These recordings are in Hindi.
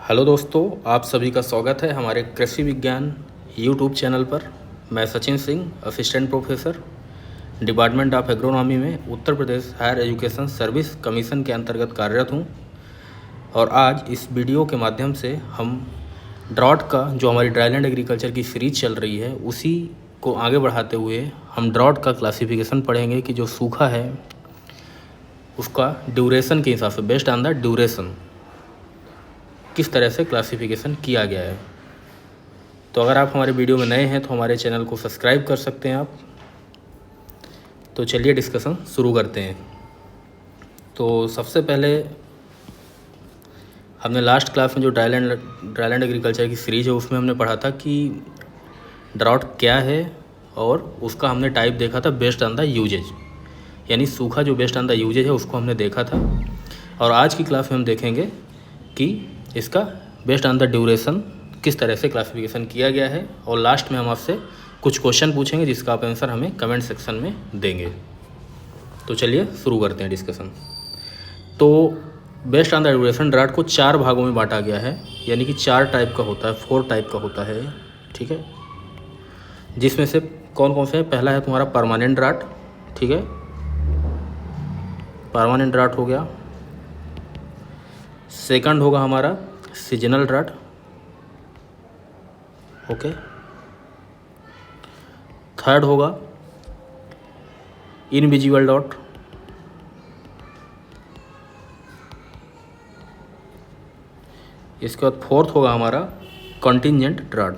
हेलो दोस्तों, आप सभी का स्वागत है हमारे कृषि विज्ञान यूट्यूब चैनल पर। मैं Sachin Singh, assistant professor, department of agronomy में Uttar Pradesh higher education service commission के अंतर्गत कार्यरत हूं। और आज इस वीडियो के माध्यम से हम ड्रॉट का, जो हमारी ड्राईलैंड एग्रीकल्चर की सीरीज चल रही है, उसी को आगे बढ़ाते हुए हम ड्रॉट का क्लासिफिकेशन पढ़ेंगे कि जो सूखा है उसका ड्यूरेशन के हिसाब से, बेस्ड ऑन द ड्यूरेशन, किस तरह से क्लासिफिकेशन किया गया है। तो अगर आप हमारे वीडियो में नए हैं तो हमारे चैनल को सब्सक्राइब कर सकते हैं आप। तो चलिए डिस्कशन शुरू करते हैं। तो सबसे पहले हमने लास्ट क्लास में जो ड्राईलैंड एग्रीकल्चर की सीरीज है उसमें हमने पढ़ा था कि ड्राउट क्या है, और उसका हमने टाइप देखा था बेस्ड ऑन द यूजेज, यानी सूखा जो बेस्ड ऑन द यूजेज है उसको हमने देखा था। और आज की क्लास में हम देखेंगे कि इसका बेस्ड ऑन द ड्यूरेशन किस तरह से क्लासिफिकेशन किया गया है। और लास्ट में हम आपसे कुछ क्वेश्चन पूछेंगे जिसका आप आंसर हमें कमेंट सेक्शन में देंगे। तो चलिए शुरू करते हैं डिस्कशन। तो based on the duration drought को 4 भागों में बांटा गया है, यानी कि 4 टाइप का होता है, 4 टाइप का होता है, ठीक है। जिसमें से कौन कौन से है? पहला है तुम्हारा परमानेंट ड्राउट, ठीक है, परमानेंट ड्राउट हो गया। सेकंड होगा हमारा सीजनल ड्राउट, ओके। थर्ड होगा इनविजिबल ड्राउट। इसके बाद फोर्थ होगा हमारा कंटिजेंट ड्राउट,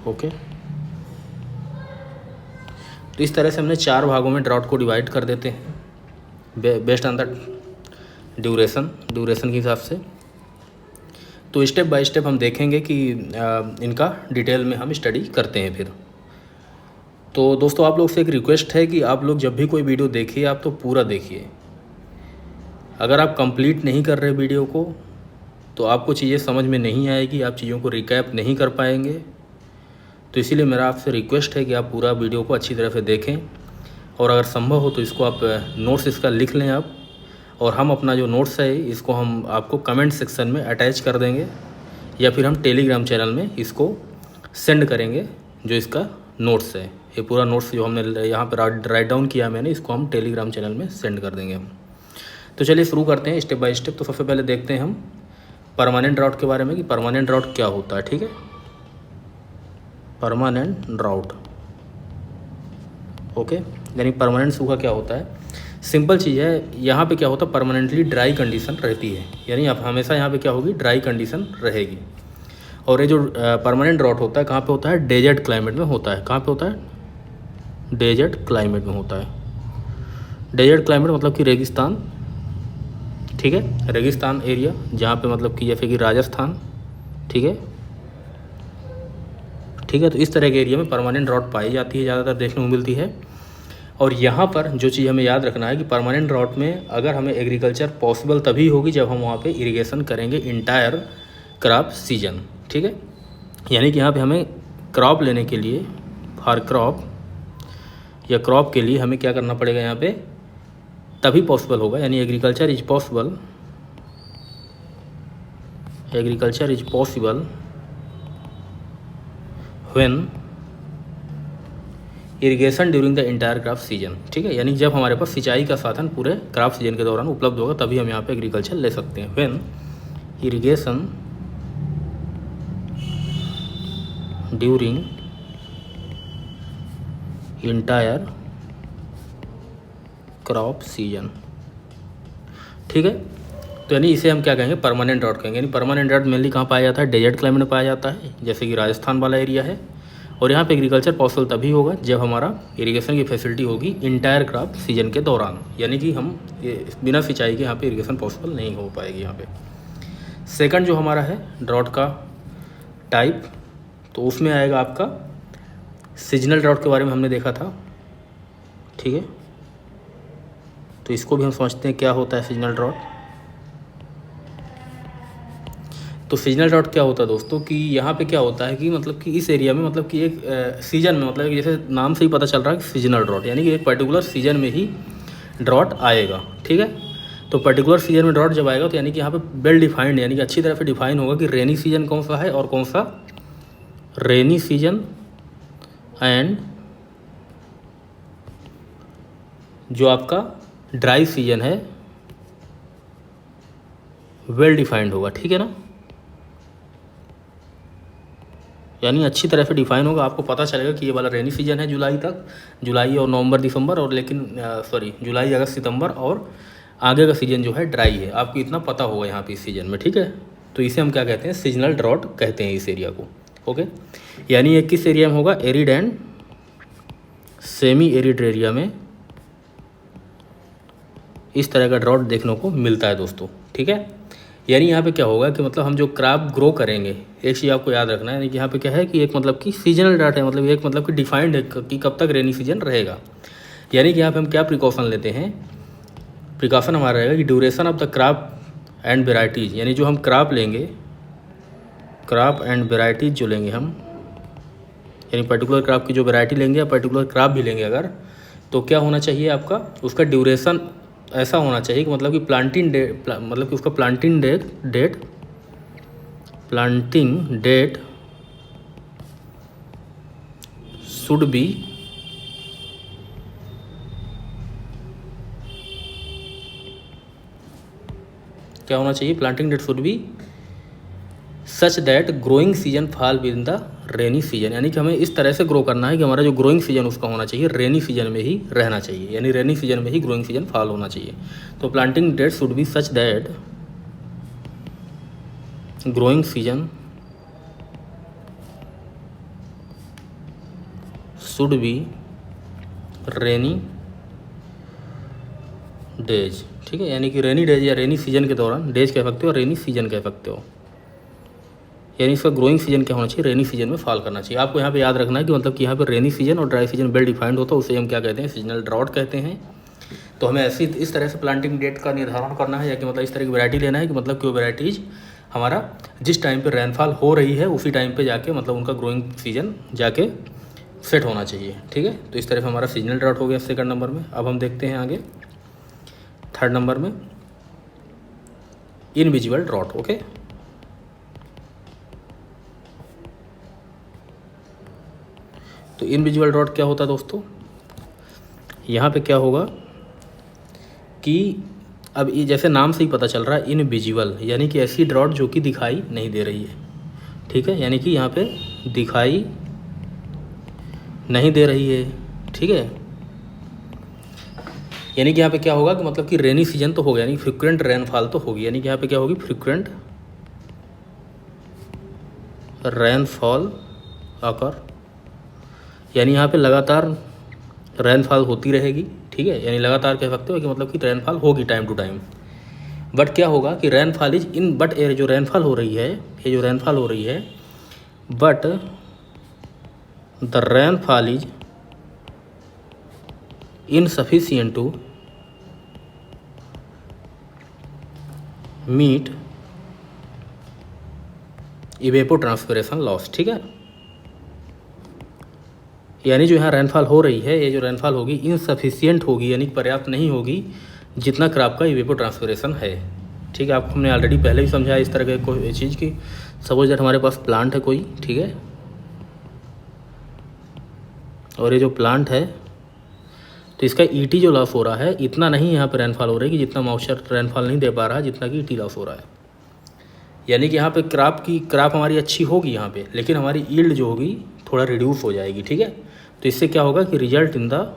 ओके। तो इस तरह से हमने 4 भागों में ड्राउट को डिवाइड कर देते हैं बेस्ड ऑन द ड्यूरेशन के हिसाब से। तो स्टेप बाय स्टेप हम देखेंगे कि इनका डिटेल में हम स्टडी करते हैं फिर। तो दोस्तों, आप लोग से एक रिक्वेस्ट है कि आप लोग जब भी कोई वीडियो देखिए आप तो पूरा देखिए। अगर आप कंप्लीट नहीं कर रहे वीडियो को तो आपको चीज़ें समझ में नहीं आएगी, आप चीज़ों को रिकैप नहीं कर पाएंगे। तो इसीलिए मेरा आपसे रिक्वेस्ट है कि आप पूरा वीडियो को अच्छी तरह से देखें, और अगर संभव हो तो इसको आप नोट्स इसका लिख लें आप। और हम अपना जो नोट्स है इसको हम आपको कमेंट सेक्शन में अटैच कर देंगे, या फिर हम टेलीग्राम चैनल में इसको सेंड करेंगे। जो इसका नोट्स है, ये पूरा नोट्स जो हमने यहाँ पर राइट डाउन किया मैंने, इसको हम टेलीग्राम चैनल में सेंड कर देंगे हम। तो चलिए शुरू करते हैं स्टेप बाय स्टेप। तो सबसे पहले देखते हैं हम परमानेंट ड्राउट के बारे में कि परमानेंट ड्राउट क्या होता है, ठीक है। परमानेंट ड्राउट, ओके, यानी परमानेंट सूखा क्या होता है। सिंपल चीज़ है, यहाँ पे क्या होता है, परमानेंटली ड्राई कंडीशन रहती है, यानी आप हमेशा यहाँ पे क्या होगी, ड्राई कंडीशन रहेगी। और ये जो परमानेंट ड्राउट होता है कहाँ पे होता है, डेजर्ट क्लाइमेट में होता है। कहाँ पे होता है, डेजर्ट क्लाइमेट में होता है। डेजर्ट क्लाइमेट मतलब कि रेगिस्तान, ठीक है, रेगिस्तान एरिया, जहाँ पे मतलब कि जैसे कि राजस्थान, ठीक है, ठीक है। तो इस तरह के एरिया में परमानेंट ड्राउट पाई जाती है, ज़्यादातर देखने को मिलती है। और यहाँ पर जो चीज़ हमें याद रखना है कि परमानेंट ड्राउट में अगर हमें एग्रीकल्चर पॉसिबल तभी होगी जब हम वहाँ पे इरिगेशन करेंगे इंटायर क्रॉप सीजन, ठीक है। यानी कि यहाँ पे हमें क्रॉप लेने के लिए, फॉर क्रॉप या क्रॉप के लिए हमें क्या करना पड़ेगा, यहाँ पे तभी पॉसिबल होगा। यानी agriculture is possible when irrigation during the entire crop season, ठीक है। यानी जब हमारे पास सिंचाई का साधन पूरे क्रॉप सीजन के दौरान उपलब्ध होगा तभी हम यहाँ पे एग्रीकल्चर ले सकते हैं। When irrigation during entire crop season, ठीक है। तो यानी इसे हम क्या कहेंगे, परमानेंट ड्राउट कहेंगे। यानी परमानेंट ड्राउट मेनली कहाँ पाया जाता है, डेजर्ट क्लाइमेट में पाया जाता है, जैसे कि राजस्थान वाला एरिया है। और यहाँ पे एग्रीकल्चर पॉसिबल तभी होगा जब हमारा इरिगेशन की फैसिलिटी होगी इंटायर क्रॉप सीजन के दौरान। यानी कि हम बिना सिंचाई के यहाँ पे इरिगेशन पॉसिबल नहीं हो पाएगी यहाँ पे। सेकंड जो हमारा है ड्राउट का टाइप, तो उसमें आएगा आपका सीजनल ड्राउट के बारे में हमने देखा था, ठीक है। तो इसको भी हम समझते हैं क्या होता है सीजनल ड्राउट। तो सीजनल ड्राउट क्या होता है दोस्तों, कि यहाँ पे क्या होता है कि मतलब कि इस एरिया में मतलब कि एक सीजन में, मतलब जैसे नाम से ही पता चल रहा है कि सीजनल ड्राउट, यानी कि एक पर्टिकुलर सीजन में ही ड्राउट आएगा, ठीक है। तो पर्टिकुलर सीजन में ड्रॉट जब आएगा तो यानी कि यहाँ पे वेल डिफाइंड यानी कि अच्छी तरह से डिफाइन होगा कि रेनी सीजन कौन सा है और कौन सा रेनी सीजन एंड जो आपका ड्राई सीजन है वेल डिफाइंड होगा, ठीक है ना। यानी अच्छी तरह से डिफाइन होगा, आपको पता चलेगा कि ये वाला रेनी सीजन है जुलाई तक, जुलाई और नवंबर दिसंबर, और लेकिन जुलाई अगस्त सितंबर, और आगे का सीजन जो है ड्राई है, आपको इतना पता होगा यहाँ पे इस सीजन में, ठीक है। तो इसे हम क्या कहते हैं, सीजनल ड्रॉट कहते हैं इस एरिया को, ओके। यानी ये किस एरिया में होगा, arid and semi arid area में इस तरह का ड्रॉट देखने को मिलता है दोस्तों, ठीक है। यानी यहाँ पे क्या होगा कि मतलब हम जो क्रॉप ग्रो करेंगे, एक चीज़ आपको याद रखना है, यानी कि यहाँ पे क्या है कि एक मतलब कि सीजनल ड्रॉट है, मतलब एक मतलब कि डिफाइंड है कि कब तक रेनी सीजन रहेगा। यानी कि यहाँ पे हम क्या प्रिकॉशन लेते हैं, प्रिकॉशन हमारा रहेगा कि duration of the crop and varieties, यानी जो हम क्रॉप लेंगे, क्रॉप एंड वेराइटीज़ जो लेंगे हम, यानी पर्टिकुलर क्रॉप की जो वैरायटी लेंगे या पर्टिकुलर क्रॉप भी लेंगे अगर, तो क्या होना चाहिए आपका, उसका ड्यूरेशन ऐसा होना चाहिए कि मतलब कि प्लांटिंग डेट मतलब कि उसका प्लांटिंग डेट शुड बी क्या होना चाहिए, planting date should be such that growing season fall within the rainy season, यानी कि हमें इस तरह से ग्रो करना है कि हमारा जो ग्रोइंग सीजन उसका होना चाहिए रेनी सीजन में ही रहना चाहिए, यानी रेनी सीजन में ही ग्रोइंग सीजन फॉल होना चाहिए। तो planting date should be such that growing season should be rainy days, ठीक है। यानी कि रेनी डेज या रेनी सीजन के दौरान, डेज कह सकते हो, रेनी सीजन कह सकते हो, यानी इसका ग्रोइंग सीजन क्या होना चाहिए, रेनी सीजन में फॉल करना चाहिए। आपको यहाँ पे याद रखना है कि मतलब कि यहाँ पे रेनी सीजन और ड्राई सीजन वेल डिफाइंड होता है, उसे हम क्या कहते हैं, सीजनल ड्रॉट कहते हैं। तो हमें ऐसी इस तरह से प्लांटिंग डेट का निर्धारण करना है, या कि मतलब इस तरह की वैरायटी लेना है कि मतलब कि वो वैराइटीज़ हमारा जिस टाइम पे रेनफॉल हो रही है उसी टाइम पे जाके मतलब उनका ग्रोइंग सीजन जाके सेट होना चाहिए, ठीक है। तो इस तरह से हमारा सीजनल ड्रॉट हो गया सेकंड नंबर में। अब हम देखते हैं आगे थर्ड नंबर में इनविजिबल ड्रॉट, ओके। तो इनविजिबल ड्रॉट क्या होता है दोस्तों, यहाँ पे क्या होगा कि अब ये जैसे नाम से ही पता चल रहा है इनविजिबल, यानी कि ऐसी ड्रॉट जो कि दिखाई नहीं दे रही है, ठीक है। यानी कि यहाँ पे दिखाई नहीं दे रही है, ठीक है। यानी कि यहाँ पे क्या होगा कि मतलब कि रेनी सीजन तो हो गया, यानी फ्रिक्वेंट रेनफॉल तो होगी, यानी कि यहाँ पे क्या होगी, फ्रिक्वेंट रेनफॉल आकर, यानी यहाँ पे लगातार रेनफॉल होती रहेगी, ठीक है। यानी लगातार कह सकते हो कि मतलब कि रेनफॉल होगी टाइम टू टाइम। बट क्या होगा कि रेनफॉल इज इन, बट ये जो रेनफॉल हो रही है, ये जो रेनफॉल हो रही है, but the rainfall is insufficient to meet evapotranspiration loss, ठीक है। यानी जो यहाँ रेनफॉल हो रही है, ये जो रेनफॉल होगी इनसफिशिएंट होगी, यानी पर्याप्त नहीं होगी जितना क्रॉप का इवेपोट्रांसपिरेशन है, ठीक है। आपको हमने ऑलरेडी पहले भी समझाया इस तरह के कोई चीज़ की, सपोज दैट हमारे पास प्लांट है कोई, ठीक है, और ये जो प्लांट है तो इसका ईटी जो लॉस हो रहा है इतना नहीं यहाँ पे रेनफॉल हो रही है कि जितना मॉइस्चर रेनफॉल नहीं दे पा रहा है जितना कि ईटी लॉस हो रहा है। यानी कि यहाँ पे क्रॉप हमारी अच्छी होगी यहाँ पे, लेकिन हमारी ईल्ड जो होगी थोड़ा रिड्यूस हो जाएगी, ठीक है। तो इससे क्या होगा कि result in the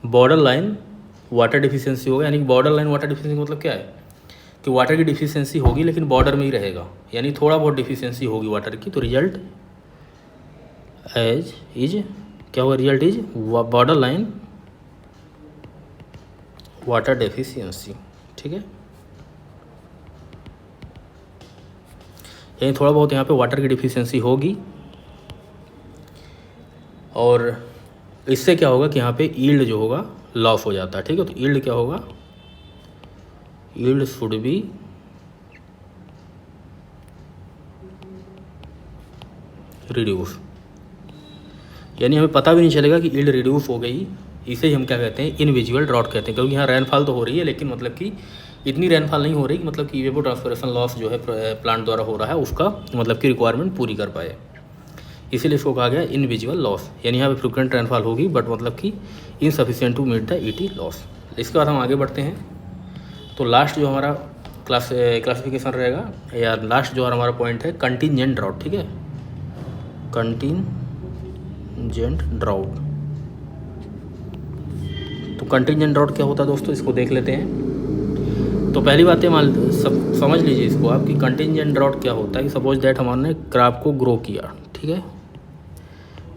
border line water deficiency होगा। यानी कि बॉर्डर लाइन वाटर डिफिशियंसी मतलब क्या है कि वाटर की डिफिशियंसी होगी लेकिन बॉर्डर में ही रहेगा, यानी थोड़ा बहुत डिफिशियंसी होगी वाटर की। तो रिजल्ट एज इज क्या होगा, result is border line water deficiency, ठीक है। यानी थोड़ा बहुत यहाँ पे वाटर की डिफिशियंसी होगी, और इससे क्या होगा कि यहाँ पे यील्ड जो होगा लॉस हो जाता है, ठीक है। तो यील्ड क्या होगा, यील्ड शुड बी रिड्यूस, यानी हमें पता भी नहीं चलेगा कि यील्ड रिड्यूस हो गई इसे ही हम क्या कहते हैं, इनविजिबल ड्रॉट कहते हैं, क्योंकि यहाँ रेनफॉल तो हो रही है लेकिन मतलब कि इतनी रेनफॉल नहीं हो रही कि मतलब कि इवेपोट्रांसपिरेशन लॉस जो है प्लांट द्वारा हो रहा है उसका मतलब कि रिक्वायरमेंट पूरी कर पाए, इसीलिए इसको कहा गया इनविजिबल लॉस। यानी यहाँ पे फ्रिक्वेंट रेनफॉल होगी बट मतलब कि insufficient to meet the ET loss. इसके बाद हम आगे बढ़ते हैं। तो लास्ट जो हमारा क्लासिफिकेशन रहेगा या लास्ट जो हमारा पॉइंट है कंटिजेंट ड्राउट, ठीक है, कंटिजेंट ड्राउट। तो कंटिजेंट ड्राउट क्या होता है दोस्तों, इसको देख लेते हैं। तो पहली बात है समझ लीजिए इसको आप कि कंटिजेंट ड्राउट क्या होता है कि सपोज दैट हमने क्रॉप को ग्रो किया, ठीक है,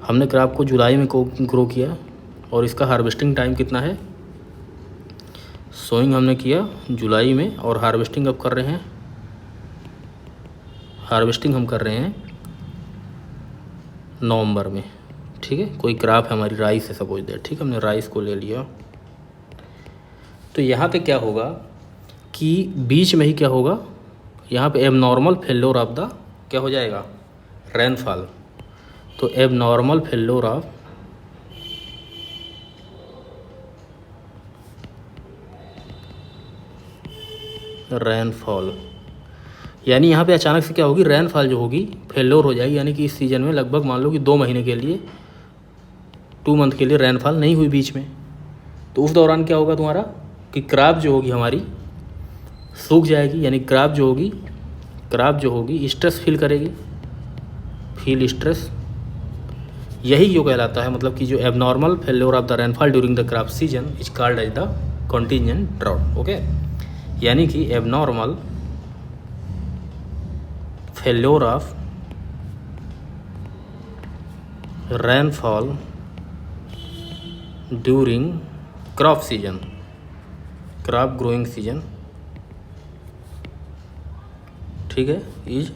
हमने क्रॉप को जुलाई में ग्रो किया और इसका हार्वेस्टिंग टाइम कितना है, सोइंग हमने किया जुलाई में और हार्वेस्टिंग अब कर रहे हैं, हार्वेस्टिंग हम कर रहे हैं नवंबर में, ठीक है। कोई क्रॉप है हमारी राइस है सपोज दैट, ठीक है, हमने राइस को ले लिया। तो यहाँ पे क्या होगा कि बीच में ही क्या होगा, यहाँ पे एबनॉर्मल फेल्योर ऑफ द क्या हो जाएगा, रेनफॉल। तो एबनॉर्मल फेल्योर ऑफ रेनफॉल, यानी यहाँ पे अचानक से क्या होगी, रेनफॉल जो होगी फेल्योर हो जाएगी, यानी कि इस सीज़न में लगभग मान लो कि 2 महीने के लिए 2 मंथ के लिए रेनफॉल नहीं हुई बीच में। तो उस दौरान क्या होगा तुम्हारा कि क्रॉप जो होगी हमारी सूख जाएगी, यानी क्रॉप जो होगी स्ट्रेस फील करेगी, फील स्ट्रेस। यही जो कहलाता है मतलब कि जो abnormal failure of the rainfall during the crop season is called as the contingent drought, okay. यानी कि abnormal failure of rainfall during crop season, crop growing season, ठीक है, is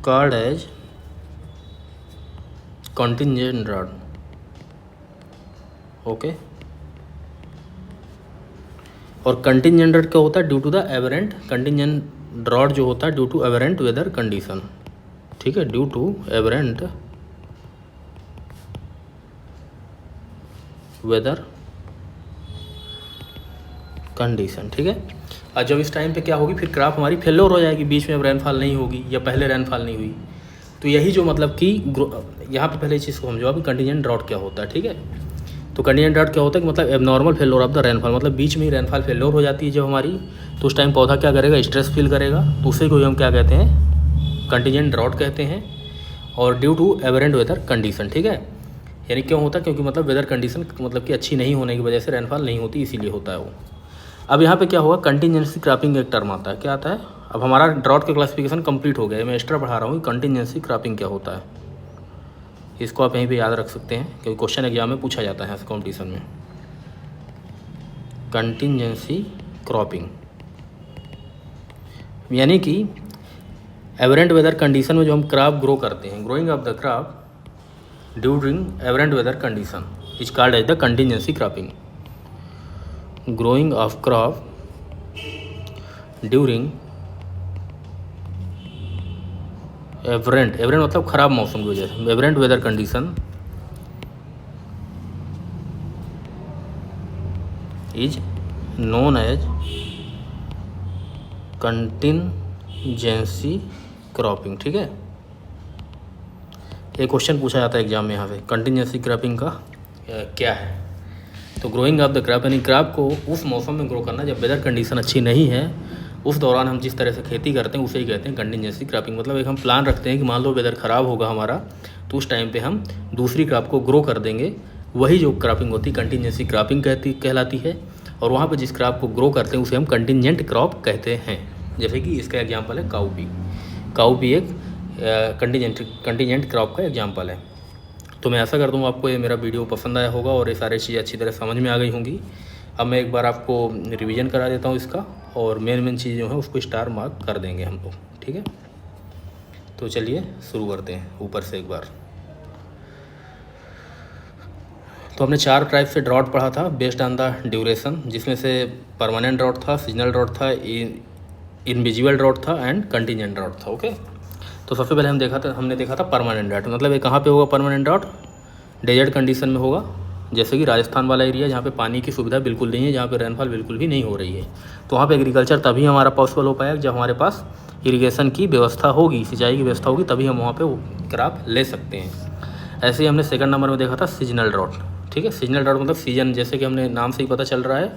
called as contingent drought, okay. और कंटिजेंट ड्राउट क्या होता है, due to the aberrant, contingent drought जो होता है ड्यू टू एवरेंट वेदर कंडीशन, ठीक है, ड्यू टू एवरेंट वेदर कंडीशन, ठीक है। और जब इस टाइम पे क्या होगी, फिर क्रॉप हमारी फेल्योर हो जाएगी, बीच में अब रेनफॉल नहीं होगी या पहले रेनफॉल नहीं हुई। तो यही जो मतलब कि यहाँ पे पहले चीज़ को समझो अभी कंटिजेंट ड्राउट क्या होता है, ठीक है। तो कंटिजेंट ड्राउट क्या होता है कि मतलब abnormal failure of the rainfall, मतलब बीच में ही रेनफॉल फेल्योर हो जाती है जब हमारी, तो उस टाइम पौधा क्या करेगा, स्ट्रेस फील करेगा, तो उसे को हम क्या कहते हैं, कंटिजेंट ड्राउट कहते हैं। और ड्यू टू एवरेंट वेदर कंडीशन, ठीक है, यानी क्यों होता है, क्योंकि मतलब वेदर कंडीशन मतलब कि अच्छी नहीं होने की वजह से रेनफॉल नहीं होती, इसीलिए होता है वो। अब यहाँ पे क्या होगा, कंटिजेंसी क्रॉपिंग एक टर्म आता है, क्या आता है। अब हमारा ड्राउट का क्लासिफिकेशन कंप्लीट हो गया है, मैं एक्स्ट्रा पढ़ा रहा हूँ कंटिजेंसी क्रॉपिंग क्या होता है। इसको आप यहीं पे याद रख सकते हैं क्योंकि क्वेश्चन एग्जाम में पूछा जाता है कॉम्पिटिशन में। कंटिजेंसी क्रॉपिंग यानी कि एवरेंट वेदर कंडीशन में जो हम क्रॉप ग्रो करते हैं, growing of the crop during aberrant weather condition is called as the contingency cropping. Growing of crop during aberrant मतलब ख़राब मौसम की वजह से, aberrant weather condition is known as contingency cropping, ठीक है। एक क्वेश्चन पूछा जाता है एग्जाम में यहाँ पे, कंटिजेंसी क्रॉपिंग का क्या है। तो ग्रोइंग ऑफ द क्रॉप यानी क्रॉप को उस मौसम में ग्रो करना जब वेदर कंडीशन अच्छी नहीं है, उस दौरान हम जिस तरह से खेती करते हैं उसे ही कहते हैं कंटिजेंसी क्रॉपिंग। मतलब एक हम प्लान रखते हैं कि मान लो वेदर ख़राब होगा हमारा, तो उस टाइम पे हम दूसरी क्रॉप को ग्रो कर देंगे, वही जो क्रॉपिंग होती है कंटिजेंसी क्रॉपिंग कहलाती है। और वहाँ पे जिस क्रॉप को ग्रो करते हैं उसे हम कंटिजेंट क्रॉप कहते हैं। जैसे कि इसका एग्जाम्पल है काऊ भी एक कंटिजेंट क्रॉप का एग्जाम्पल है। तो मैं ऐसा करता हूँ आपको ये मेरा वीडियो पसंद आया होगा और ये सारी चीज़ें अच्छी तरह समझ में आ गई होंगी। अब मैं एक बार आपको रिवीजन करा देता हूँ इसका, और मेन चीज़ जो है उसको स्टार मार्क कर देंगे हम लोग, ठीक है। तो चलिए शुरू करते हैं ऊपर से एक बार। तो हमने 4 टाइप से ड्राउट पढ़ा था बेस्ड ऑन द ड्यूरेशन, जिसमें से परमानेंट ड्राउट था, सीजनल ड्राउट था, इनविजिबल ड्राउट था एंड कंटिजेंट ड्राउट था, ओके। तो सबसे पहले हमने देखा था परमानेंट ड्राउट। मतलब ये कहाँ पे होगा परमानेंट ड्राउट, डेजर्ट कंडीशन में होगा, जैसे कि राजस्थान वाला एरिया जहाँ पे पानी की सुविधा बिल्कुल नहीं है, जहाँ पे रेनफॉल बिल्कुल भी नहीं हो रही है, तो वहाँ पे एग्रीकल्चर तभी हमारा पॉसिबल हो पाएगा जब हमारे पास इरिगेशन की व्यवस्था होगी, सिंचाई की व्यवस्था होगी, तभी हम वहाँ पे क्रॉप ले सकते हैं। ऐसे ही हमने सेकंड नंबर में देखा था सीजनल ड्रॉट। ठीक है, सीजनल ड्रॉट मतलब सीजन, जैसे कि हमने नाम से ही पता चल रहा है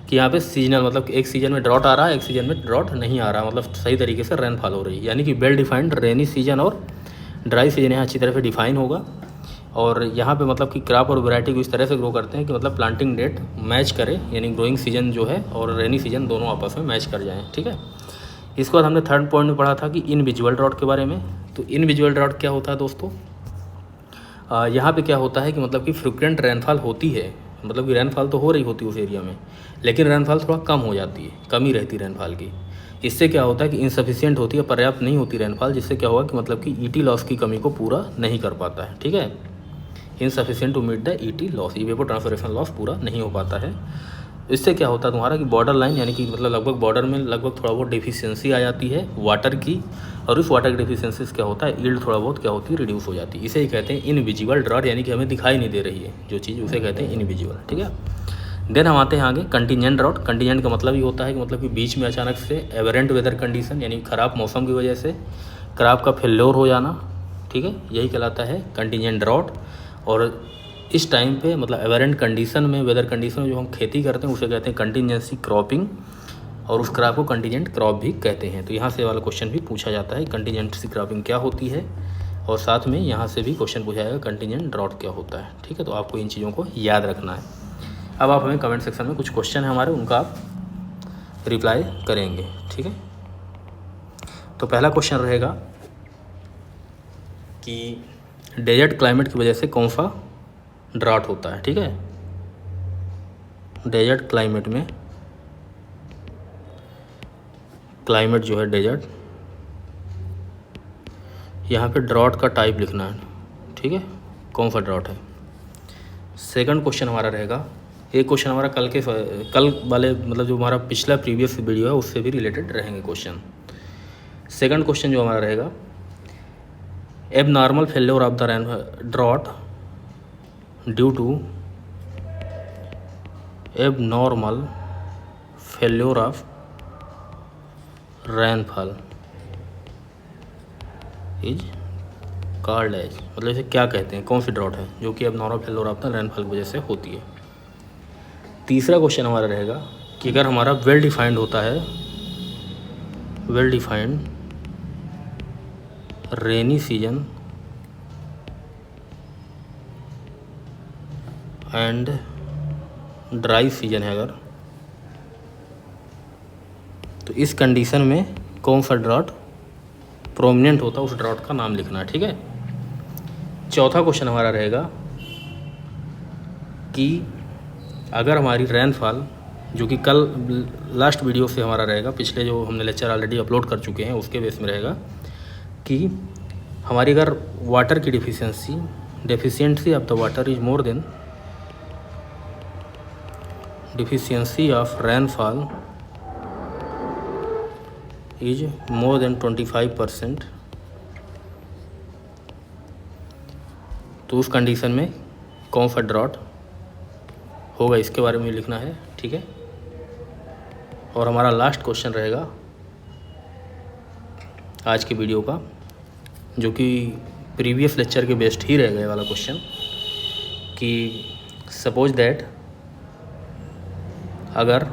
कि यहाँ पे सीजनल मतलब एक सीज़न में ड्रॉट आ रहा है, एक सीज़न में ड्रॉट नहीं आ रहा, मतलब सही तरीके से रेनफॉल हो रही है, यानी कि वेल डिफाइंड रेनी सीजन और ड्राई सीजन यहाँ अच्छी तरह से डिफाइन होगा। और यहाँ पे मतलब कि क्रॉप और वैरायटी को इस तरह से ग्रो करते हैं कि मतलब प्लांटिंग डेट मैच करे, यानी ग्रोइंग सीजन जो है और रेनी सीजन दोनों आपस में मैच कर जाएँ। ठीक है, इसके बाद हमने थर्ड पॉइंट में पढ़ा था कि इनविजुअल ड्रॉट के बारे में। तो इनविजुअल ड्रॉट क्या होता है दोस्तों, यहाँ पे क्या होता है कि मतलब कि फ्रिक्वेंट रेनफॉल होती है, मतलब कि रेनफॉल तो हो रही होती है उस एरिया में, लेकिन रेनफॉल थोड़ा कम हो जाती है, कमी रहती है रेनफॉल की। इससे क्या होता है कि इनसफिशिएंट होती है, पर्याप्त नहीं होती रेनफॉल, जिससे क्या होगा कि मतलब कि ईटी लॉस की कमी को पूरा नहीं कर पाता है। ठीक है, insufficient to meet the ET loss, evapotranspiration loss पूरा नहीं हो पाता है। इससे क्या होता है तुम्हारा कि बॉर्डर लाइन, यानी कि मतलब लगभग बॉर्डर में लगभग थोड़ा बहुत डिफिशियंसी आ जाती है वाटर की, और उस वाटर की डिफिशियंसी से क्या होता है, यील्ड थोड़ा बहुत क्या होती है, रिड्यूस हो जाती है। इसे ही कहते हैं इनविजिबल ड्रॉट, यानी कि हमें दिखाई नहीं दे रही है जो चीज़, उसे कहते हैं इनविजिबल। ठीक है, देन हम आते हैं आगे कंटीजेंट ड्रॉट। कंटीजेंट का मतलब ये होता है कि मतलब कि बीच में अचानक से एवरेंट वेदर कंडीशन, यानी ख़राब मौसम की वजह से क्रॉप का फेल्योर हो जाना। ठीक है, यही कहलाता है कंटीजेंट ड्रॉट। और इस टाइम पे मतलब एवरेंट कंडीशन में, वेदर कंडीशन में जो हम खेती करते हैं उसे कहते हैं कंटीजेंसी क्रॉपिंग, और उस क्रॉप को कंटीजेंट क्रॉप भी कहते हैं। तो यहाँ से वाला क्वेश्चन भी पूछा जाता है कंटीजेंसी क्रॉपिंग क्या होती है, और साथ में यहाँ से भी क्वेश्चन पूछा जाएगा कंटीजेंट ड्रॉट क्या होता है। ठीक है, तो आपको इन चीज़ों को याद रखना है। अब आप हमें कमेंट सेक्शन में कुछ क्वेश्चन है हमारे, उनका आप रिप्लाई करेंगे। ठीक है, तो पहला क्वेश्चन रहेगा कि डेजर्ट क्लाइमेट की वजह से कौन सा ड्राउट होता है। ठीक है, डेजर्ट क्लाइमेट में, क्लाइमेट जो है डेजर्ट, यहाँ पे ड्राउट का टाइप लिखना है। ठीक है, कौन सा ड्राउट है। सेकंड क्वेश्चन हमारा रहेगा, एक क्वेश्चन हमारा कल वाले मतलब जो हमारा पिछला प्रीवियस वीडियो है उससे भी रिलेटेड रहेंगे क्वेश्चन। सेकंड क्वेश्चन जो हमारा रहेगा, abnormal failure of the drought due to abnormal failure of rainfall is called as, मतलब इसे क्या कहते हैं, कौन सी ड्रॉट है जो कि एब normal failure of the rainfall की वजह से होती है। तीसरा क्वेश्चन हमारा रहेगा कि अगर हमारा वेल डिफाइंड होता है, well defined rainy season and dry season है अगर, तो इस कंडीशन में कौन सा ड्रॉट प्रोमिनेंट होता है, उस ड्रॉट का नाम लिखना है। ठीक है, चौथा क्वेश्चन हमारा रहेगा कि अगर हमारी रेनफॉल, जो कि कल लास्ट वीडियो से हमारा रहेगा, पिछले जो हमने लेक्चर ऑलरेडी अपलोड कर चुके हैं उसके बेस में रहेगा कि हमारी अगर वाटर की deficiency of the water is more than deficiency of rainfall is more than 25%, तो उस कंडीशन में कौन सा ड्रॉट होगा, इसके बारे में लिखना है। ठीक है, और हमारा लास्ट क्वेश्चन रहेगा आज की वीडियो का, जो कि प्रीवियस लेक्चर के बेस्ड ही रहेगा वाला क्वेश्चन, कि सपोज दैट अगर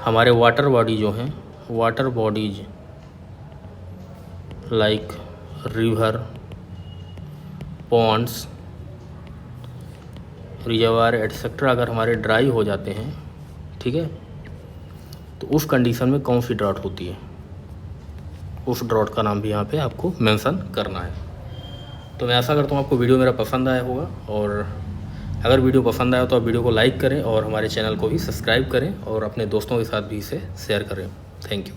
हमारे वाटर बॉडी जो हैं, water bodies like river, ponds, reservoir etcetera अगर हमारे ड्राई हो जाते हैं, ठीक है, तो उस कंडीशन में कौन सी ड्रॉट होती है, उस ड्रॉट का नाम भी यहाँ पे आपको मेंशन करना है। तो मैं आशा करता हूँ आपको वीडियो मेरा पसंद आया होगा, और अगर वीडियो पसंद आया तो आप वीडियो को लाइक करें और हमारे चैनल को भी सब्सक्राइब करें और अपने दोस्तों के साथ भी इसे शेयर करें। Thank you.